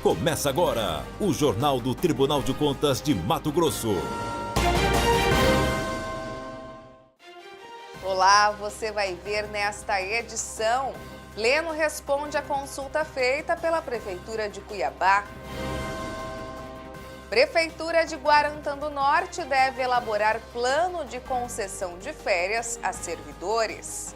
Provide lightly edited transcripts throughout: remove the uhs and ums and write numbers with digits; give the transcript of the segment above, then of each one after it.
Começa agora o Jornal do Tribunal de Contas de Mato Grosso. Olá, você vai ver nesta edição. Pleno responde à consulta feita pela Prefeitura de Cuiabá. Prefeitura de Guarantã do Norte deve elaborar plano de concessão de férias a servidores.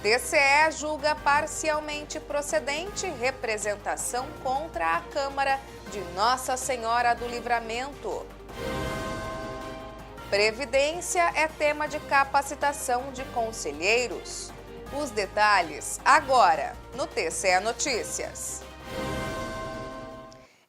TCE julga parcialmente procedente representação contra a Câmara de Nossa Senhora do Livramento. Previdência é tema de capacitação de conselheiros. Os detalhes agora no TCE Notícias.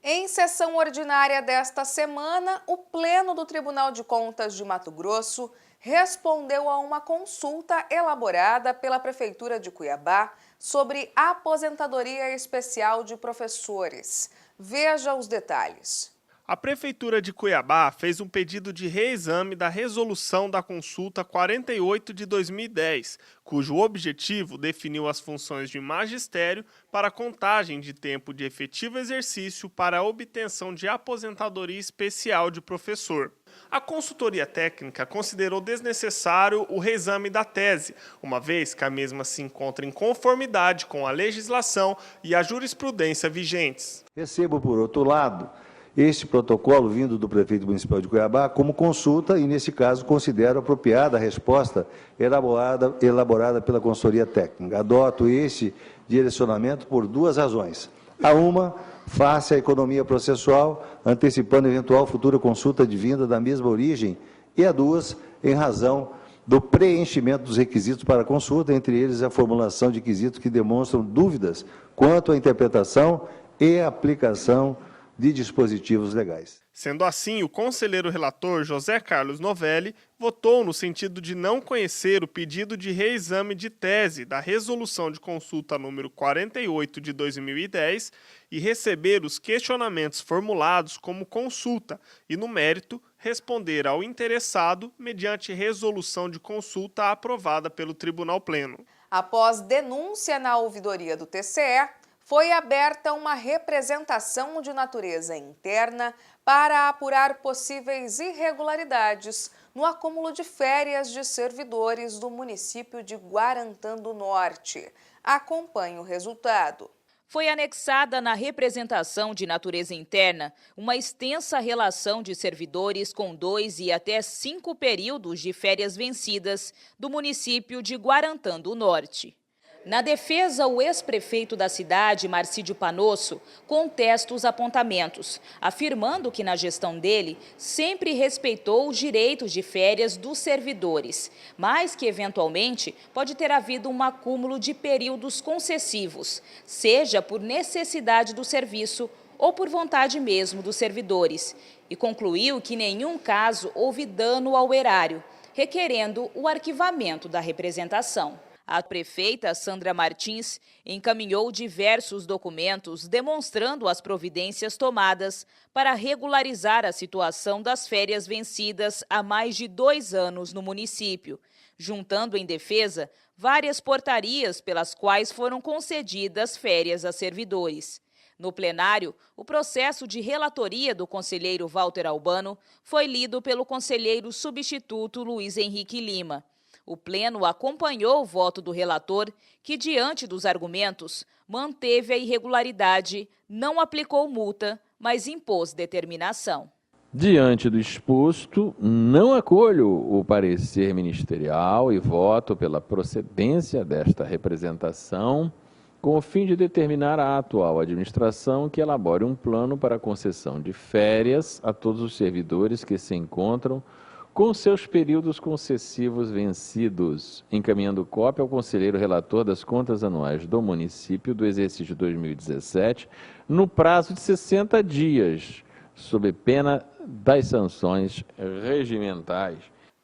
Em sessão ordinária desta semana, o Pleno do Tribunal de Contas de Mato Grosso respondeu a uma consulta elaborada pela Prefeitura de Cuiabá sobre a aposentadoria especial de professores. Veja os detalhes. A Prefeitura de Cuiabá fez um pedido de reexame da resolução da consulta 48 de 2010, cujo objetivo definiu as funções de magistério para a contagem de tempo de efetivo exercício para a obtenção de aposentadoria especial de professor. A consultoria técnica considerou desnecessário o reexame da tese, uma vez que a mesma se encontra em conformidade com a legislação e a jurisprudência vigentes. Recebo, por outro lado, este protocolo vindo do prefeito municipal de Cuiabá como consulta e, nesse caso, considero apropriada a resposta elaborada pela consultoria técnica. Adoto este direcionamento por duas razões. A uma, face à economia processual, antecipando eventual futura consulta advinda da mesma origem, e a duas, em razão do preenchimento dos requisitos para a consulta, entre eles a formulação de quesitos que demonstram dúvidas quanto à interpretação e aplicação de dispositivos legais. Sendo assim, o conselheiro relator José Carlos Novelli votou no sentido de não conhecer o pedido de reexame de tese da resolução de consulta número 48 de 2010 e receber os questionamentos formulados como consulta e, no mérito, responder ao interessado mediante resolução de consulta aprovada pelo Tribunal Pleno. Após denúncia na ouvidoria do TCE, foi aberta uma representação de natureza interna para apurar possíveis irregularidades no acúmulo de férias de servidores do município de Guarantã do Norte. Acompanhe o resultado. Foi anexada na representação de natureza interna uma extensa relação de servidores com 2 e até 5 períodos de férias vencidas do município de Guarantã do Norte. Na defesa, o ex-prefeito da cidade, Marcídio Panosso, contesta os apontamentos, afirmando que na gestão dele sempre respeitou os direitos de férias dos servidores, mas que eventualmente pode ter havido um acúmulo de períodos concessivos, seja por necessidade do serviço ou por vontade mesmo dos servidores, e concluiu que em nenhum caso houve dano ao erário, requerendo o arquivamento da representação. A prefeita Sandra Martins encaminhou diversos documentos demonstrando as providências tomadas para regularizar a situação das férias vencidas há mais de 2 anos no município, juntando em defesa várias portarias pelas quais foram concedidas férias a servidores. No plenário, o processo de relatoria do conselheiro Walter Albano foi lido pelo conselheiro substituto Luiz Henrique Lima. O Pleno acompanhou o voto do relator, que, diante dos argumentos, manteve a irregularidade, não aplicou multa, mas impôs determinação. Diante do exposto, não acolho o parecer ministerial e voto pela procedência desta representação, com o fim de determinar à atual administração que elabore um plano para a concessão de férias a todos os servidores que se encontram com seus períodos concessivos vencidos, encaminhando cópia ao conselheiro relator das contas anuais do município do exercício de 2017, no prazo de 60 dias, sob pena das sanções regimentais.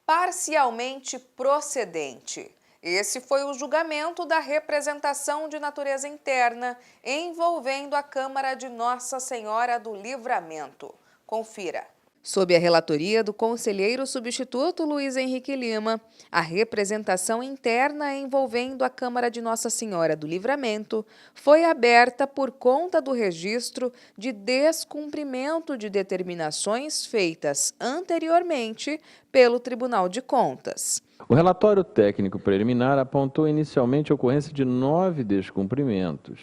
Parcialmente procedente. Esse foi o julgamento da representação de natureza interna envolvendo a Câmara de Nossa Senhora do Livramento. Confira. Sob a relatoria do conselheiro substituto Luiz Henrique Lima, a representação interna envolvendo a Câmara de Nossa Senhora do Livramento foi aberta por conta do registro de descumprimento de determinações feitas anteriormente pelo Tribunal de Contas. O relatório técnico preliminar apontou inicialmente a ocorrência de 9 descumprimentos,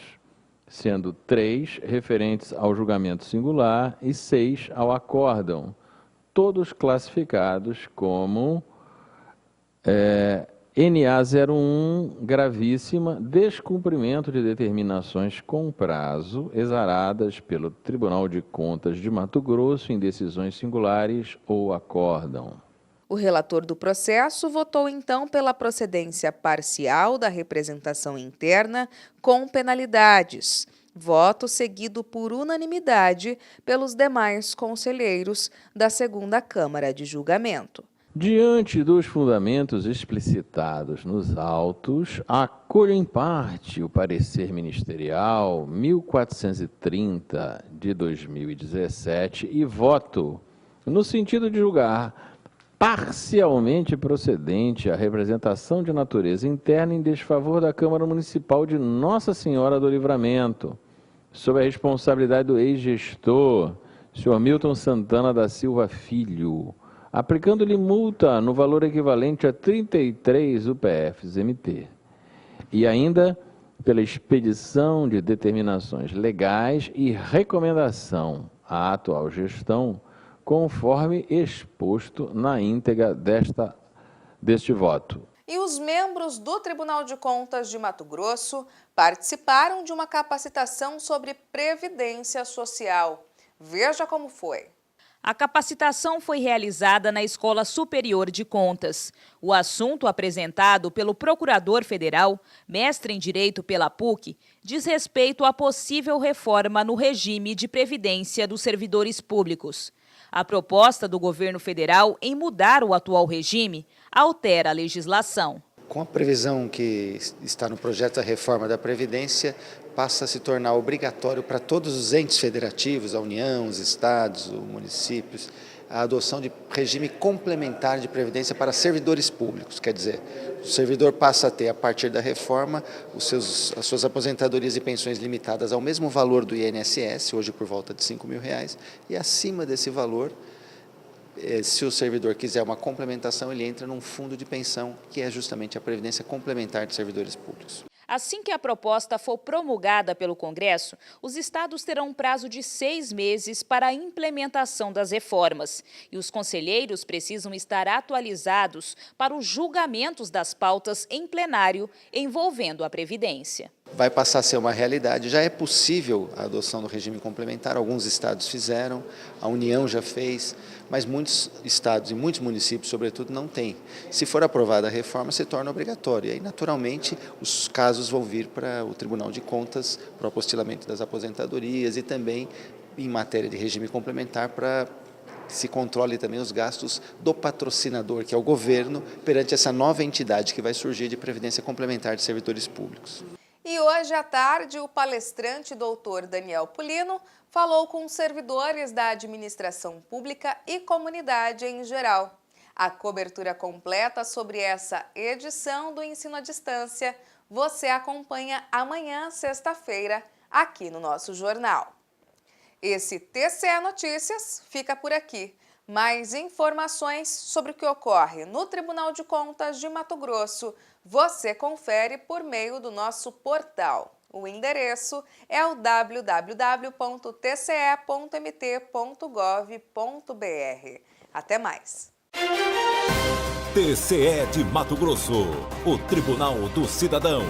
sendo 3 referentes ao julgamento singular e 6 ao acórdão, todos classificados como NA01 gravíssima, descumprimento de determinações com prazo, exaradas pelo Tribunal de Contas de Mato Grosso em decisões singulares ou acórdão. O relator do processo votou então pela procedência parcial da representação interna com penalidades, voto seguido por unanimidade pelos demais conselheiros da 2ª Câmara de Julgamento. Diante dos fundamentos explicitados nos autos, acolho em parte o parecer ministerial 1430 de 2017 e voto no sentido de julgar parcialmente procedente a representação de natureza interna em desfavor da Câmara Municipal de Nossa Senhora do Livramento, sob a responsabilidade do ex-gestor, senhor Milton Santana da Silva Filho, aplicando-lhe multa no valor equivalente a 33 UPFs-MT, e ainda pela expedição de determinações legais e recomendação à atual gestão, conforme exposto na íntegra deste voto. E os membros do Tribunal de Contas de Mato Grosso participaram de uma capacitação sobre Previdência Social. Veja como foi. A capacitação foi realizada na Escola Superior de Contas. O assunto apresentado pelo Procurador Federal, mestre em Direito pela PUC, diz respeito à possível reforma no regime de previdência dos servidores públicos. A proposta do governo federal em mudar o atual regime altera a legislação. Com a previsão que está no projeto da reforma da Previdência, passa a se tornar obrigatório para todos os entes federativos, a União, os estados, os municípios, a adoção de regime complementar de previdência para servidores públicos. Quer dizer, o servidor passa a ter, a partir da reforma, as suas aposentadorias e pensões limitadas ao mesmo valor do INSS, hoje por volta de R$5.000, e acima desse valor, se o servidor quiser uma complementação, ele entra num fundo de pensão, que é justamente a Previdência Complementar de Servidores Públicos. Assim que a proposta for promulgada pelo Congresso, os estados terão um prazo de 6 meses para a implementação das reformas. E os conselheiros precisam estar atualizados para os julgamentos das pautas em plenário envolvendo a Previdência. Vai passar a ser uma realidade. Já é possível a adoção do regime complementar, alguns estados fizeram, a União já fez, mas muitos estados e muitos municípios, sobretudo, não têm. Se for aprovada a reforma, se torna obrigatório. E aí, naturalmente, os casos vão vir para o Tribunal de Contas, para o apostilamento das aposentadorias e também em matéria de regime complementar para que se controle também os gastos do patrocinador, que é o governo, perante essa nova entidade que vai surgir de Previdência Complementar de Servidores Públicos. E hoje à tarde, o palestrante doutor Daniel Pulino falou com servidores da administração pública e comunidade em geral. A cobertura completa sobre essa edição do Ensino à Distância você acompanha amanhã, sexta-feira, aqui no nosso jornal. Esse TCE Notícias fica por aqui. Mais informações sobre o que ocorre no Tribunal de Contas de Mato Grosso você confere por meio do nosso portal. O endereço é o www.tce.mt.gov.br. Até mais! TCE de Mato Grosso, o Tribunal do Cidadão.